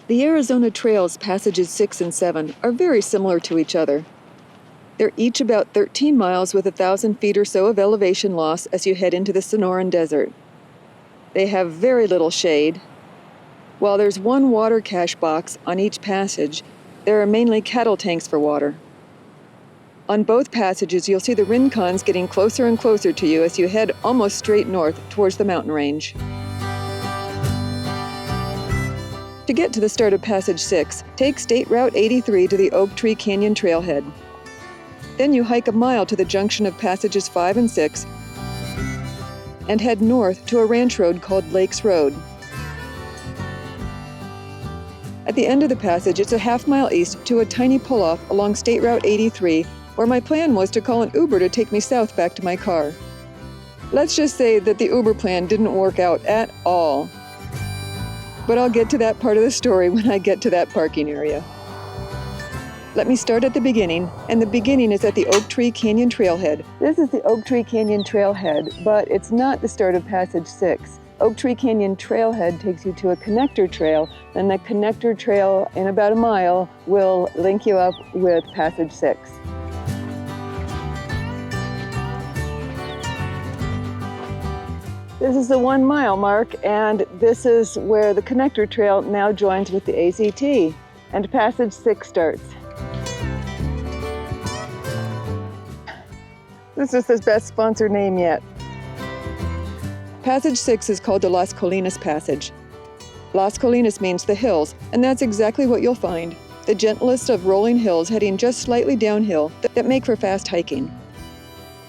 The Arizona Trails passages 6 and 7 are very similar to each other. They're each about 13 miles with 1,000 feet or so of elevation loss as you head into the Sonoran Desert. They have very little shade. While there's one water cache box on each passage, there are mainly cattle tanks for water. On both passages, you'll see the rincons getting closer and closer to you as you head almost straight north towards the mountain range. To get to the start of Passage 6, take State Route 83 to the Oak Tree Canyon trailhead. Then you hike a mile to the junction of Passages 5 and 6 and head north to a ranch road called Lakes Road. At the end of the passage, it's a half-mile east to a tiny pull-off along State Route 83, where my plan was to call an Uber to take me south back to my car. Let's just say that the Uber plan didn't work out at all. But I'll get to that part of the story when I get to that parking area. Let me start at the beginning, and the beginning is at the Oak Tree Canyon trailhead. This is the Oak Tree Canyon trailhead, but it's not the start of Passage 6. Oak Tree Canyon trailhead takes you to a connector trail, and the connector trail in about a mile will link you up with Passage 6. This is the 1 mile mark, and this is where the connector trail now joins with the AZT, and Passage 6 starts. This is the best sponsor name yet. Passage 6 is called the Las Colinas Passage. Las Colinas means the hills, and that's exactly what you'll find. The gentlest of rolling hills heading just slightly downhill that make for fast hiking.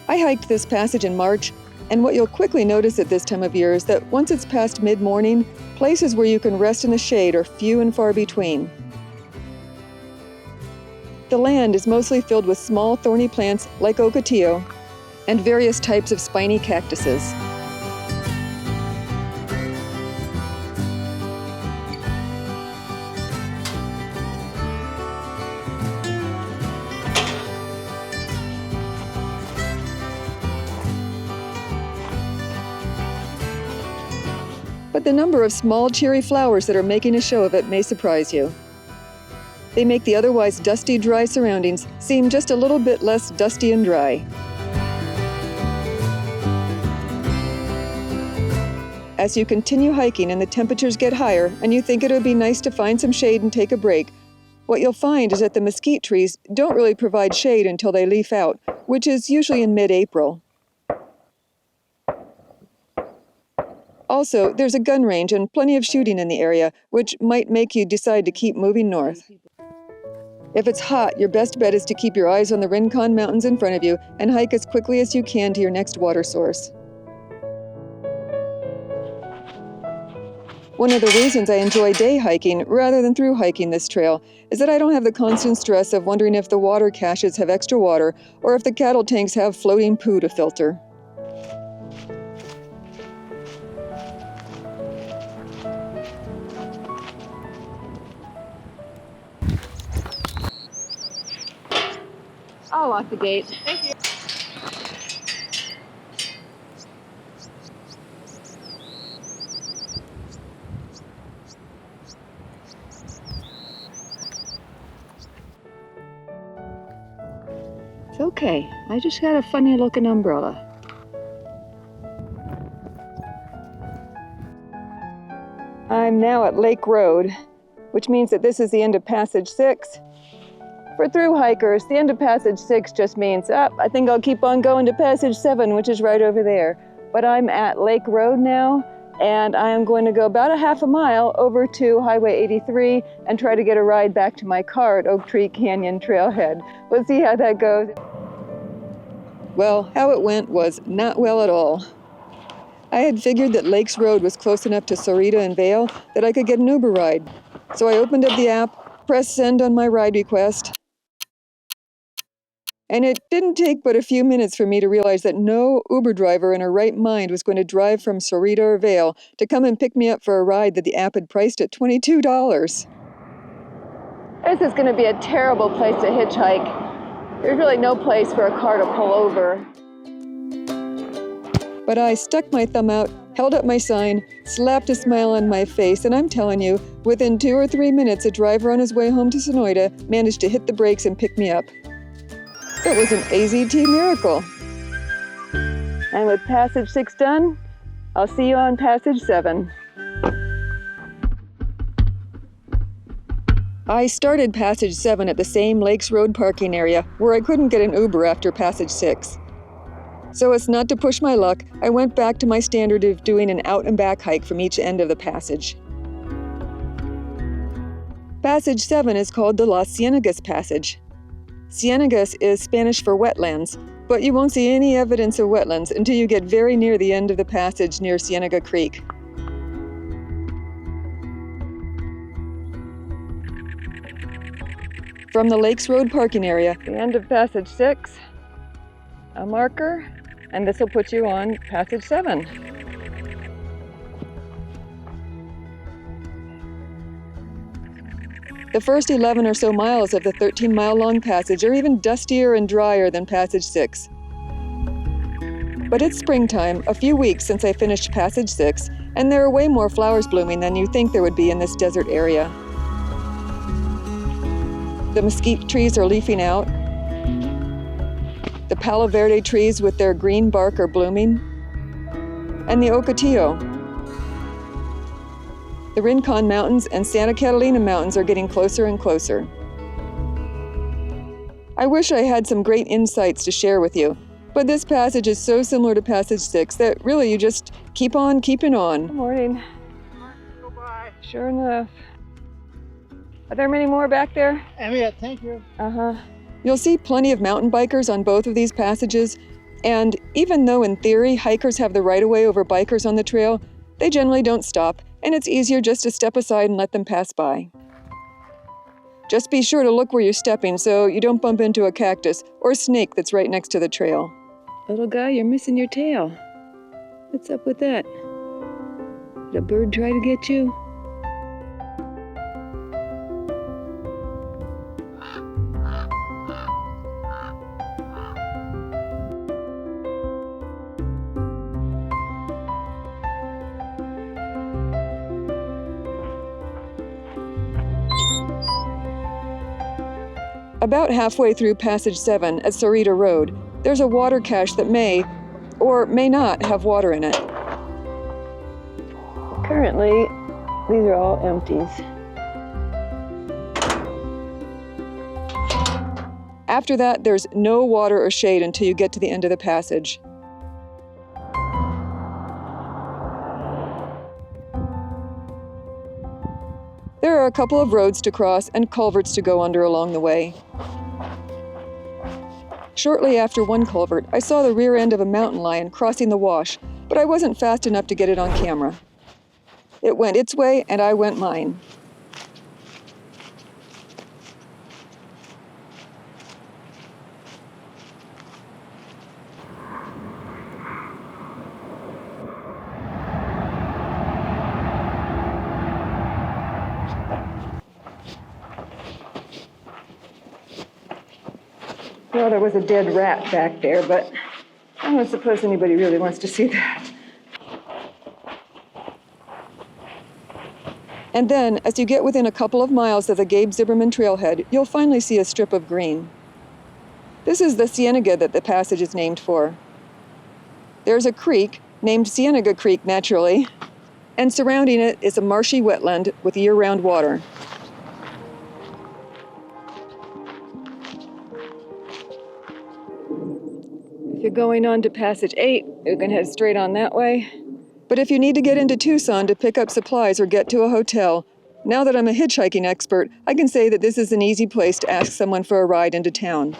I hiked this passage in March, and what you'll quickly notice at this time of year is that once it's past mid-morning, places where you can rest in the shade are few and far between. The land is mostly filled with small thorny plants like ocotillo and various types of spiny cactuses. But the number of small cherry flowers that are making a show of it may surprise you. They make the otherwise dusty, dry surroundings seem just a little bit less dusty and dry. As you continue hiking and the temperatures get higher and you think it would be nice to find some shade and take a break, what you'll find is that the mesquite trees don't really provide shade until they leaf out, which is usually in mid-April. Also, there's a gun range and plenty of shooting in the area, which might make you decide to keep moving north. If it's hot, your best bet is to keep your eyes on the Rincon Mountains in front of you and hike as quickly as you can to your next water source. One of the reasons I enjoy day hiking rather than through hiking this trail is that I don't have the constant stress of wondering if the water caches have extra water or if the cattle tanks have floating poo to filter. I'll lock the gate. Thank you. It's okay. I just had a funny looking umbrella. I'm now at Lake Road, which means that this is the end of Passage 6. For through hikers, the end of Passage 6 just means, I think I'll keep on going to Passage 7, which is right over there. But I'm at Lake Road now, and I am going to go about a half a mile over to Highway 83 and try to get a ride back to my car at Oak Tree Canyon Trailhead. We'll see how that goes. Well, how it went was not well at all. I had figured that Lakes Road was close enough to Sorita and Vail that I could get an Uber ride. So I opened up the app, pressed send on my ride request, and it didn't take but a few minutes for me to realize that no Uber driver in her right mind was going to drive from Sorita or Vail to come and pick me up for a ride that the app had priced at $22. This is going to be a terrible place to hitchhike. There's really no place for a car to pull over. But I stuck my thumb out held up my sign, slapped a smile on my face, and I'm telling you, within 2 or 3 minutes, a driver on his way home to Sonoran managed to hit the brakes and pick me up. It was an AZT miracle. And with Passage 6 done, I'll see you on Passage 7. I started Passage 7 at the same Lakes Road parking area where I couldn't get an Uber after Passage 6. So as not to push my luck, I went back to my standard of doing an out and back hike from each end of the passage. Passage 7 is called the Las Ciénegas Passage. Ciénegas is Spanish for wetlands, but you won't see any evidence of wetlands until you get very near the end of the passage near Ciénega Creek. From the Lakes Road parking area, the end of Passage 6, a marker, and this will put you on Passage 7. The first 11 or so miles of the 13-mile-long passage are even dustier and drier than Passage 6. But it's springtime, a few weeks since I finished Passage 6, and there are way more flowers blooming than you think there would be in this desert area. The mesquite trees are leafing out. The Palo Verde trees with their green bark are blooming. And the Ocotillo. The Rincon Mountains and Santa Catalina Mountains are getting closer and closer. I wish I had some great insights to share with you, but this passage is so similar to Passage 6 that really you just keep on keeping on. Good morning. Go by. Sure enough. Are there many more back there? Yeah, thank you. You'll see plenty of mountain bikers on both of these passages, and even though in theory hikers have the right-of-way over bikers on the trail, they generally don't stop, and it's easier just to step aside and let them pass by. Just be sure to look where you're stepping so you don't bump into a cactus or a snake that's right next to the trail. Little guy, you're missing your tail. What's up with that? Did a bird try to get you? About halfway through Passage 7 at Sarita Road, there's a water cache that may or may not have water in it. Currently, these are all empties. After that, there's no water or shade until you get to the end of the passage. There are a couple of roads to cross and culverts to go under along the way. Shortly after one culvert, I saw the rear end of a mountain lion crossing the wash, but I wasn't fast enough to get it on camera. It went its way and I went mine. Well, there was a dead rat back there, but I don't suppose anybody really wants to see that. And then, as you get within a couple of miles of the Gabe Zimmerman trailhead, you'll finally see a strip of green. This is the Ciénega that the passage is named for. There's a creek, named Ciénega Creek naturally, and surrounding it is a marshy wetland with year-round water. If you're going on to Passage 8, you can head straight on that way. But if you need to get into Tucson to pick up supplies or get to a hotel, now that I'm a hitchhiking expert, I can say that this is an easy place to ask someone for a ride into town.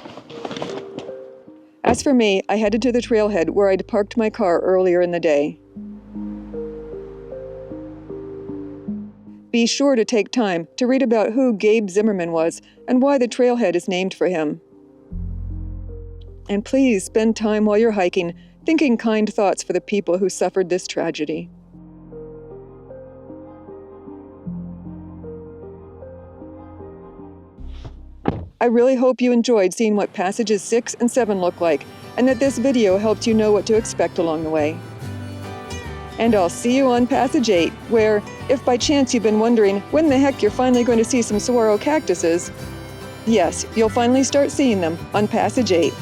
As for me, I headed to the trailhead where I'd parked my car earlier in the day. Be sure to take time to read about who Gabe Zimmerman was and why the trailhead is named for him. And please spend time while you're hiking thinking kind thoughts for the people who suffered this tragedy. I really hope you enjoyed seeing what Passages 6 and 7 look like, and that this video helped you know what to expect along the way. And I'll see you on Passage 8, where, if by chance you've been wondering when the heck you're finally going to see some saguaro cactuses, yes, you'll finally start seeing them on Passage 8.